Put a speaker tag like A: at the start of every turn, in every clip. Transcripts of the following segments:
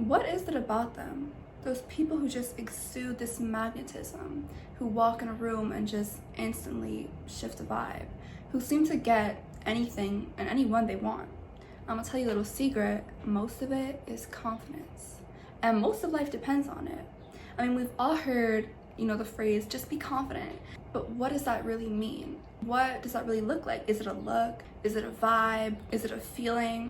A: What is it about them? Those people who just exude this magnetism, who walk in a room and just instantly shift the vibe, who seem to get anything and anyone they want. I'm gonna tell you a little secret, most of it is confidence. And most of life depends on it. I mean, we've all heard, the phrase, just be confident. But what does that really mean? What does that really look like? Is it a look? Is it a vibe? Is it a feeling?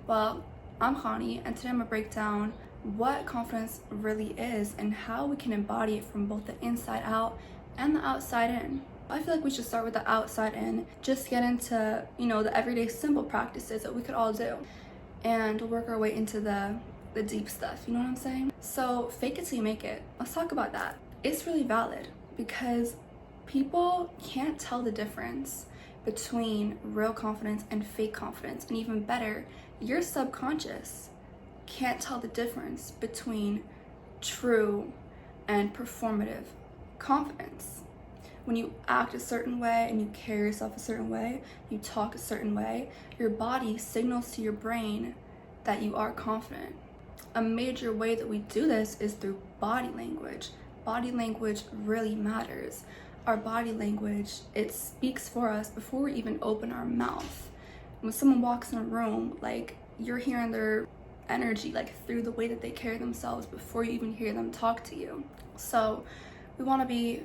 A: Well, I'm Hani, and today I'm gonna break down what confidence really is and how we can embody it from both the inside out and the outside in. I feel like we should start with the outside in, just get into, the everyday simple practices that we could all do and work our way into the deep stuff, you know what I'm saying? So fake it till you make it. Let's talk about that. It's really valid because people can't tell the difference between real confidence and fake confidence. And even better, your subconscious can't tell the difference between true and performative confidence. When you act a certain way and you carry yourself a certain way, you talk a certain way, your body signals to your brain that you are confident. A major way that we do this is through body language. Body language really matters. Our body language, it speaks for us before we even open our mouth. When someone walks in a room, you're hearing their energy, through the way that they carry themselves before you even hear them talk to you. So we want to be,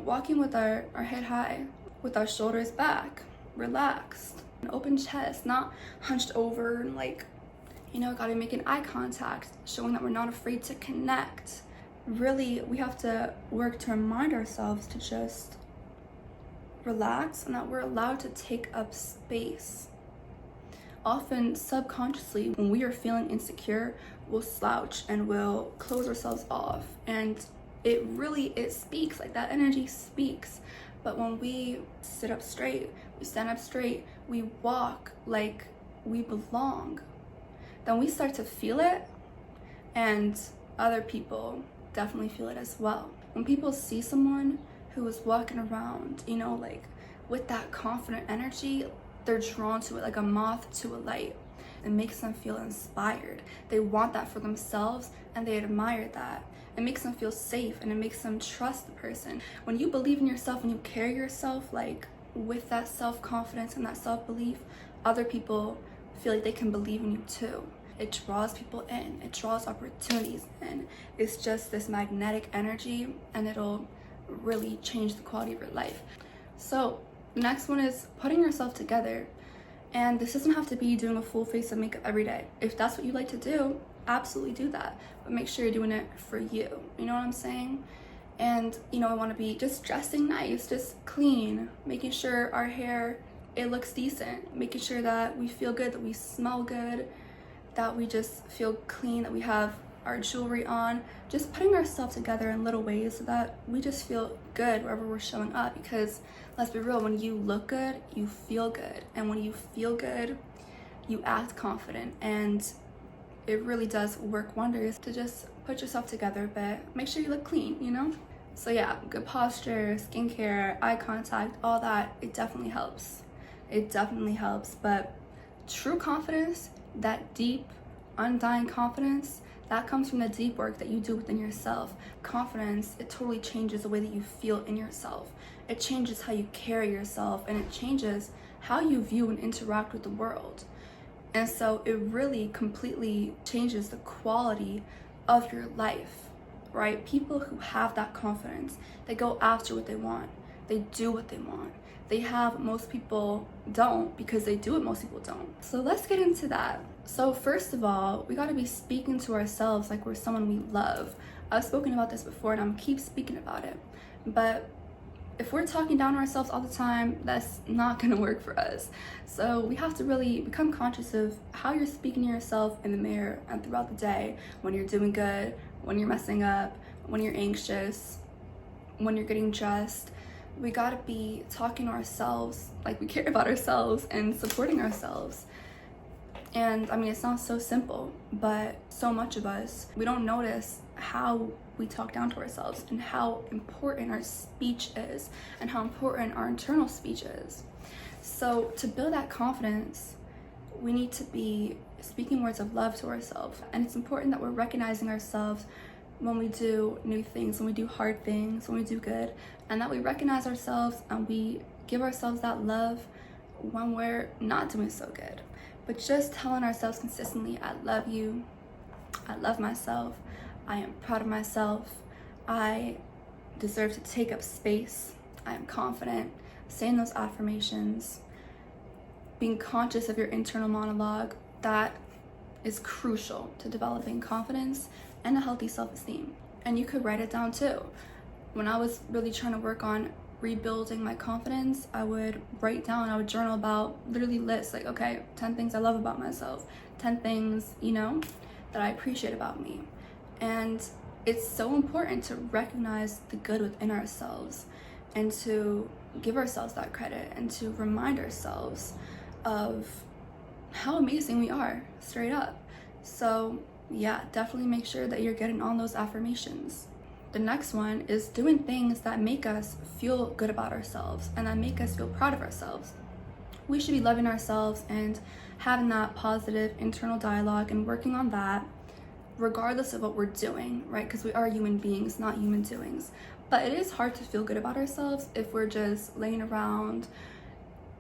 A: walking with our head high, with our shoulders back, relaxed, an open chest, not hunched over and gotta be making eye contact, showing that we're not afraid to connect. Really, we have to work to remind ourselves to just relax and that we're allowed to take up space. Often, subconsciously, when we are feeling insecure, we'll slouch and we'll close ourselves off. And it speaks, that energy speaks. But when we sit up straight, we stand up straight, we walk like we belong, then we start to feel it, and other people definitely feel it as well. When people see someone who is walking around, with that confident energy, they're drawn to it like a moth to a light. It makes them feel inspired. They want that for themselves and they admire that. It makes them feel safe and it makes them trust the person. When you believe in yourself and you carry yourself with that self-confidence and that self-belief, other people feel like they can believe in you too. It draws people in, it draws opportunities in. It's just this magnetic energy and it'll really change the quality of your life. So the next one is putting yourself together. And this doesn't have to be doing a full face of makeup every day. If that's what you like to do, absolutely do that. But make sure you're doing it for you. You know what I'm saying? And, I want to be just dressing nice, just clean, making sure our hair, it looks decent, making sure that we feel good, that we smell good, that we just feel clean, that we have our jewelry on, just putting ourselves together in little ways so that we just feel good wherever we're showing up. Because let's be real, when you look good, you feel good. And when you feel good, you act confident. And it really does work wonders to just put yourself together, but make sure you look clean, So yeah, good posture, skincare, eye contact, all that, it definitely helps. It definitely helps. But true confidence, that deep, undying confidence, that comes from the deep work that you do within yourself. Confidence, it totally changes the way that you feel in yourself. It changes how you carry yourself, and it changes how you view and interact with the world. And so it really completely changes the quality of your life, right? People who have that confidence, they go after what they want. They do what they want. They have what most people don't because they do what most people don't. So let's get into that. So first of all, we got to be speaking to ourselves like we're someone we love. I've spoken about this before and I'm keep speaking about it. But if we're talking down to ourselves all the time, that's not going to work for us. So we have to really become conscious of how you're speaking to yourself in the mirror and throughout the day, when you're doing good, when you're messing up, when you're anxious, when you're getting dressed. We gotta be talking to ourselves like we care about ourselves and supporting ourselves. And I mean, it sounds so simple, but so much of us, we don't notice how we talk down to ourselves and how important our speech is and how important our internal speech is. So to build that confidence, we need to be speaking words of love to ourselves. And it's important that we're recognizing ourselves when we do new things, when we do hard things, when we do good, and that we recognize ourselves and we give ourselves that love when we're not doing so good. But just telling ourselves consistently, I love you, I love myself, I am proud of myself, I deserve to take up space, I am confident, saying those affirmations, being conscious of your internal monologue, that is crucial to developing confidence and a healthy self-esteem. And you could write it down too. When I was really trying to work on rebuilding my confidence, I would write down, I would journal about, literally list like, okay, 10 things I love about myself, 10 things, that I appreciate about me. And it's so important to recognize the good within ourselves and to give ourselves that credit and to remind ourselves of how amazing we are, straight up. So yeah, definitely make sure that you're getting on those affirmations. The next one is doing things that make us feel good about ourselves and that make us feel proud of ourselves. We should be loving ourselves and having that positive internal dialogue and working on that regardless of what we're doing, right? Because we are human beings, not human doings. But it is hard to feel good about ourselves if we're just laying around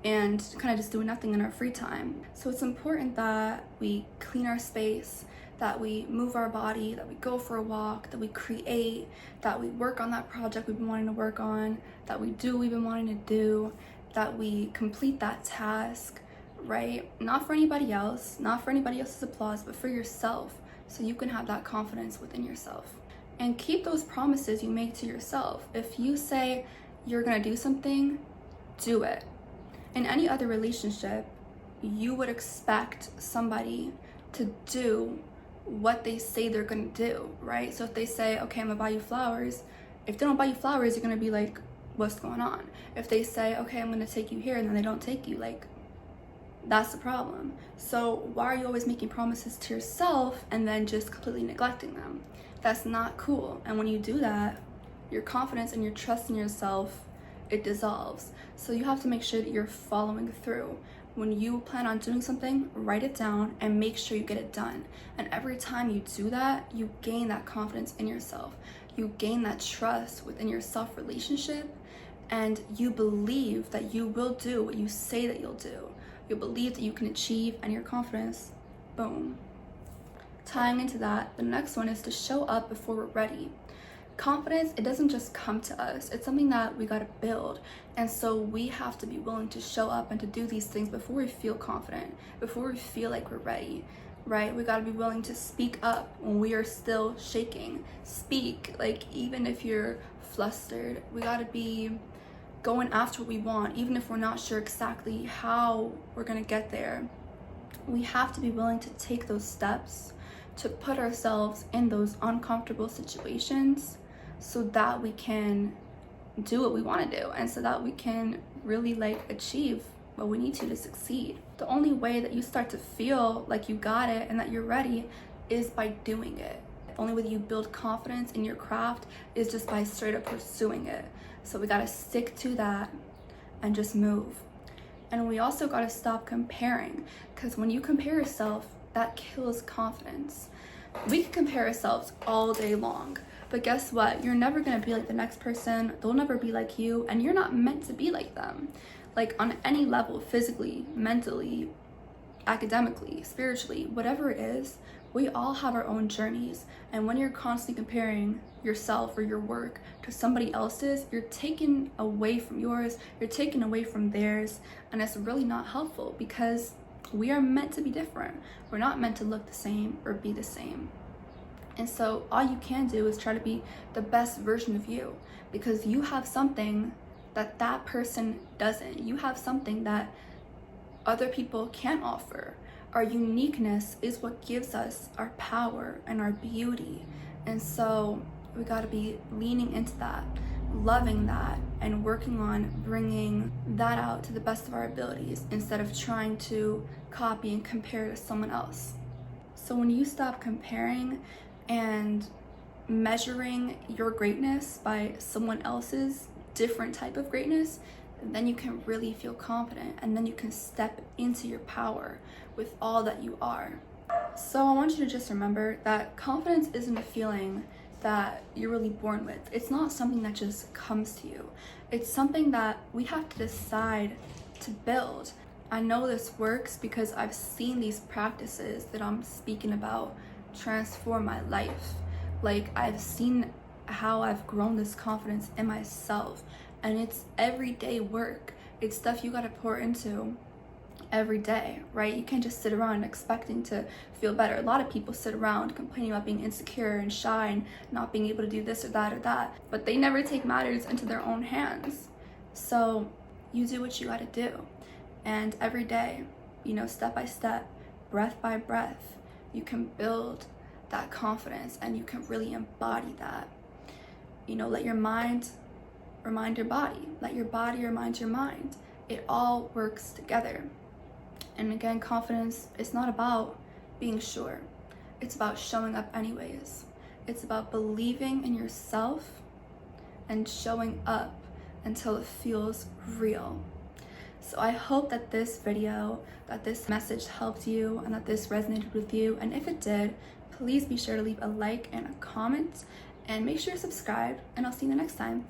A: and kind of just doing nothing in our free time. So it's important that we clean our space, that we move our body, that we go for a walk, that we create, that we work on that project we've been wanting to work on, that we do what we've been wanting to do, that we complete that task, right? Not for anybody else, not for anybody else's applause, but for yourself, so you can have that confidence within yourself. And keep those promises you make to yourself. If you say you're gonna do something, do it. In any other relationship, you would expect somebody to do what they say they're gonna do, right? So if they say, okay, I'm gonna buy you flowers, if they don't buy you flowers, you're gonna be like, what's going on? If they say, okay, I'm gonna take you here, and then they don't take you, like, that's the problem. So why are you always making promises to yourself and then just completely neglecting them? That's not cool. And when you do that, your confidence and your trust in yourself, it dissolves. So you have to make sure that you're following through. When you plan on doing something, write it down and make sure you get it done. And every time you do that, you gain that confidence in yourself. You gain that trust within your self-relationship, and you believe that you will do what you say that you'll do. You believe that you can achieve, and your confidence, boom. Tying into that, the next one is to show up before we're ready. Confidence, it doesn't just come to us. It's something that we gotta build. And so we have to be willing to show up and to do these things before we feel confident, before we feel like we're ready, right? We gotta be willing to speak up when we are still shaking. Speak, like, even if you're flustered. We gotta be going after what we want, even if we're not sure exactly how we're gonna get there. We have to be willing to take those steps, to put ourselves in those uncomfortable situations so that we can do what we want to do and so that we can really achieve what we need to succeed. The only way that you start to feel like you got it and that you're ready is by doing it. The only way that you build confidence in your craft is just by straight up pursuing it. So we gotta stick to that and just move. And we also gotta stop comparing, because when you compare yourself, that kills confidence. We can compare ourselves all day long, but guess what? You're never gonna be like the next person. They'll never be like you, and you're not meant to be like them. Like, on any level, physically, mentally, academically, spiritually, whatever it is, we all have our own journeys. And when you're constantly comparing yourself or your work to somebody else's, you're taken away from yours, you're taken away from theirs, and it's really not helpful, because we are meant to be different. We're not meant to look the same or be the same. And so all you can do is try to be the best version of you, because you have something that that person doesn't. You have something that other people can't offer. Our uniqueness is what gives us our power and our beauty. And so we got to be leaning into that, loving that, and working on bringing that out to the best of our abilities instead of trying to copy and compare to someone else. So when you stop comparing and measuring your greatness by someone else's different type of greatness, then you can really feel confident, and then you can step into your power with all that you are. So I want you to just remember that confidence isn't a feeling that you're really born with. It's not something that just comes to you. It's something that we have to decide to build. I know this works because I've seen these practices that I'm speaking about transform my life. Like, I've seen how I've grown this confidence in myself, and it's everyday work. It's stuff you gotta pour into every day, right? You can't just sit around expecting to feel better. A lot of people sit around complaining about being insecure and shy and not being able to do this or that, but they never take matters into their own hands. So you do what you gotta do. And every day, step by step, breath by breath, you can build that confidence and you can really embody that. Let your mind remind your body. Let your body remind your mind. It all works together. And again, confidence is not about being sure. It's about showing up anyways. It's about believing in yourself and showing up until it feels real. So I hope that this video, that this message helped you and that this resonated with you. And if it did, please be sure to leave a like and a comment and make sure to subscribe, and I'll see you the next time.